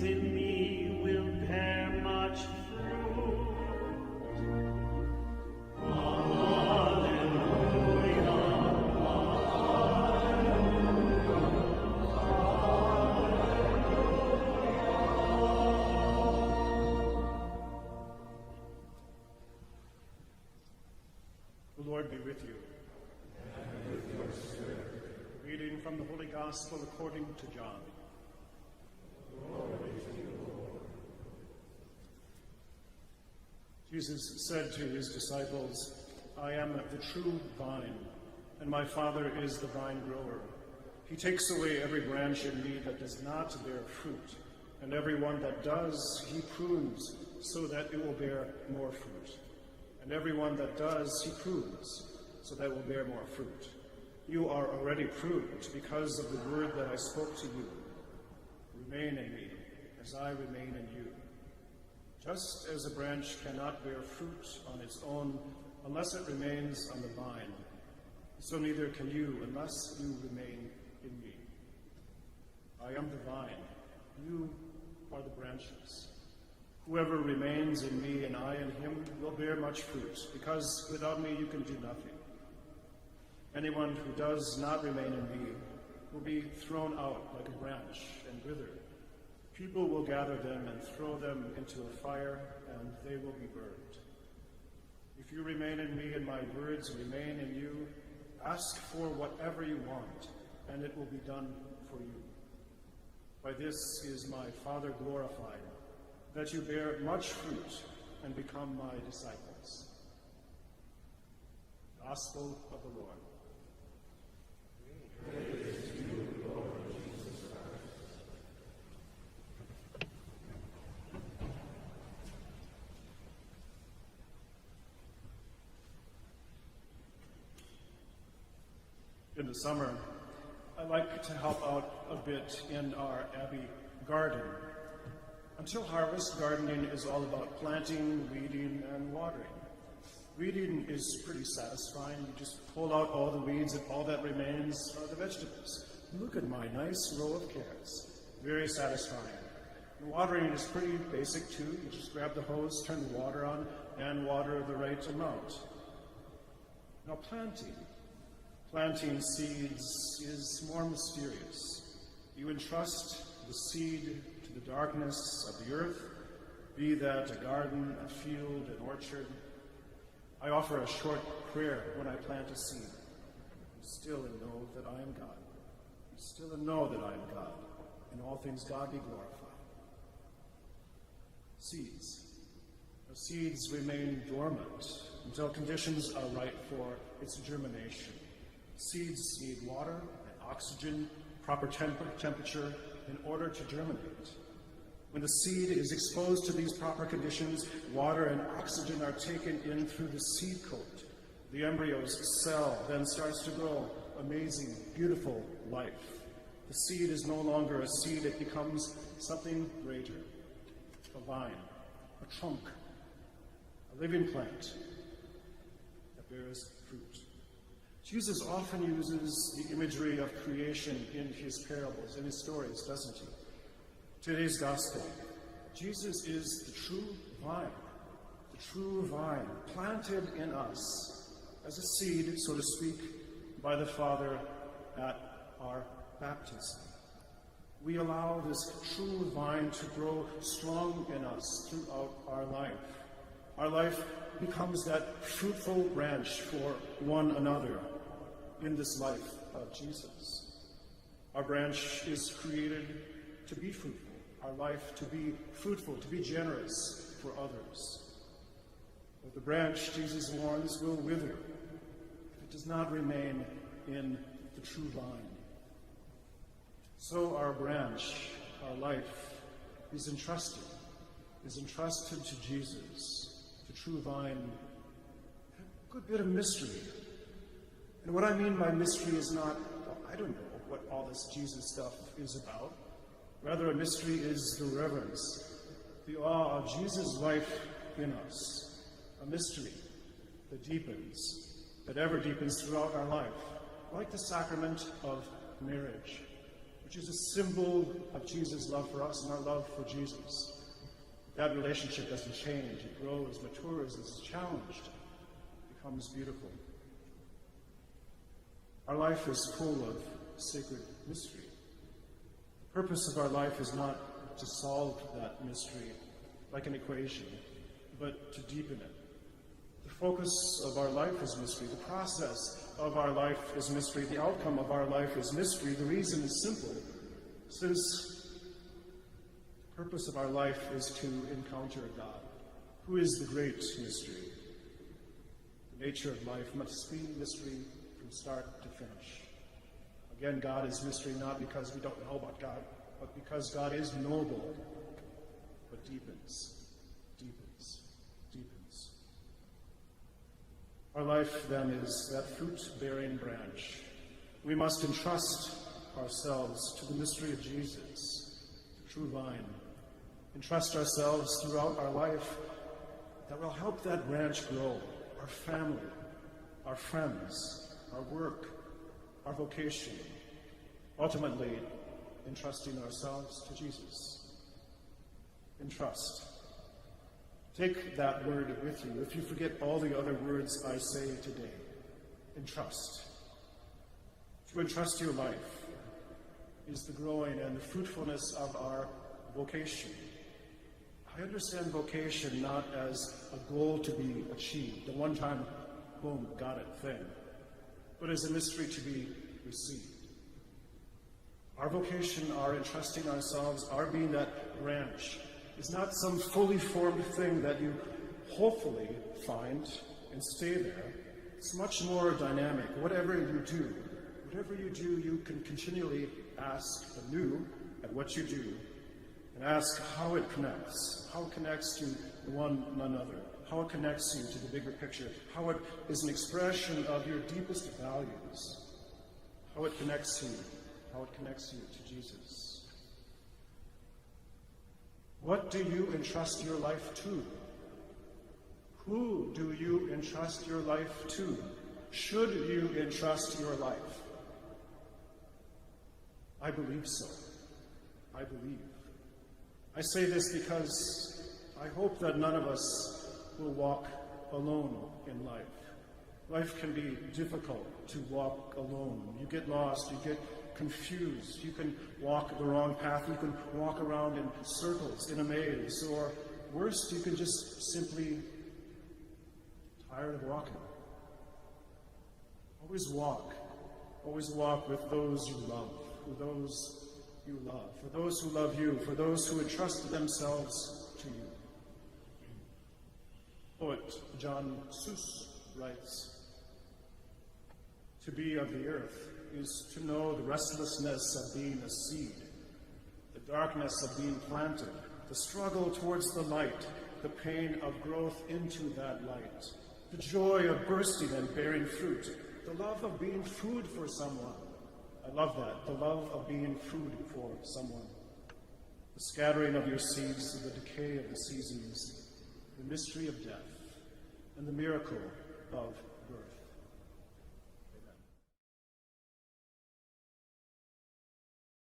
in me will bear much fruit. The Lord be with you. And with your spirit. Reading from the Holy Gospel according to John. Glory to you, Lord. Jesus said to his disciples, I am the true vine, and my Father is the vine grower. He takes away every branch in me that does not bear fruit, and every one that does, he prunes, so that it will bear more fruit. And every one that does, he prunes, so that it will bear more fruit. You are already pruned because of the word that I spoke to you. Remain in me, as I remain in you. Just as a branch cannot bear fruit on its own unless it remains on the vine, so neither can you unless you remain in me. I am the vine, you are the branches. Whoever remains in me and I in him will bear much fruit, because without me you can do nothing. Anyone who does not remain in me will be thrown out like a branch and wither. People will gather them and throw them into a fire, and they will be burned. If you remain in me and my words remain in you, ask for whatever you want, and it will be done for you. By this is my Father glorified, that you bear much fruit and become my disciples. Gospel of the Lord. Praise to you, Lord Jesus Christ. In the summer, I like to help out a bit in our Abbey garden. Until harvest, gardening is all about planting, weeding, and watering. Weeding is pretty satisfying. You just pull out all the weeds, and all that remains are the vegetables. Look at my nice row of carrots. Very satisfying. And watering is pretty basic too. You just grab the hose, turn the water on, and water the right amount. Now planting seeds is more mysterious. You entrust the seed to the darkness of the earth, be that a garden, a field, an orchard. I offer a short prayer when I plant a seed. Be still and know that I am God. Be still and know that I am God. In all things God be glorified. Seeds. The seeds remain dormant until conditions are right for its germination. Seeds need water and oxygen, proper temperature in order to germinate. When the seed is exposed to these proper conditions, water and oxygen are taken in through the seed coat. The embryo's cell then starts to grow amazing, beautiful life. The seed is no longer a seed, it becomes something greater. A vine, a trunk, a living plant that bears fruit. Jesus often uses the imagery of creation in his parables, in his stories, doesn't he? Today's gospel, Jesus is the true vine, planted in us as a seed, so to speak, by the Father at our baptism. We allow this true vine to grow strong in us throughout our life. Our life becomes that fruitful branch for one another in this life of Jesus. Our branch is created to be fruitful, our life to be fruitful, to be generous for others. But the branch, Jesus warns, will wither if it does not remain in the true vine. So our branch, our life, is entrusted to Jesus, the true vine. A good bit of mystery. And what I mean by mystery is not, well, I don't know what all this Jesus stuff is about. Rather, a mystery is the reverence, the awe of Jesus' life in us. A mystery that deepens, that ever deepens throughout our life, like the sacrament of marriage. which is a symbol of Jesus' love for us and our love for Jesus. That relationship doesn't change. It grows, matures, is challenged, becomes beautiful. Our life is full of sacred mystery. The purpose of our life is not to solve that mystery like an equation, but to deepen it. The focus of our life is mystery. The process of our life is mystery. The outcome of our life is mystery. The reason is simple. Since the purpose of our life is to encounter God, who is the great mystery. The nature of life must be mystery from start to finish. Again, God is mystery not because we don't know about God, but because God is knowable, but deepens. Our life, then, is that fruit-bearing branch. We must entrust ourselves to the mystery of Jesus, the true vine. Entrust ourselves throughout our life that will help that branch grow. Our family, our friends, our work, our vocation. Ultimately, entrusting ourselves to Jesus. Entrust. Take that word with you. If you forget all the other words I say today, entrust. To entrust your life is the growing and the fruitfulness of our vocation. I understand vocation not as a goal to be achieved, a one-time, boom, got it thing, but as a mystery to be received. Our vocation, our entrusting ourselves, our being that branch, is not some fully formed thing that you hopefully find and stay there. It's much more dynamic. Whatever you do, you can continually ask anew at what you do and ask how it connects to one another, how it connects you to the bigger picture, how it is an expression of your deepest values, how it connects you to Jesus. What do you entrust your life to? Who do you entrust your life to? Should you entrust your life? I believe so. I believe. I say this because I hope that none of us will walk alone in life. Life can be difficult to walk alone. You get lost, you get confused, you can walk the wrong path, you can walk around in circles, in a maze, or worse, you can just simply tired of walking. Always walk with those you love, for those who love you, for those who entrust themselves to you. Poet John Seuss writes, "To be of the earth is to know the restlessness of being a seed, the darkness of being planted, the struggle towards the light, the pain of growth into that light, the joy of bursting and bearing fruit, the love of being food for someone." I love that, the love of being food for someone. The scattering of your seeds, the decay of the seasons, the mystery of death, and the miracle of birth.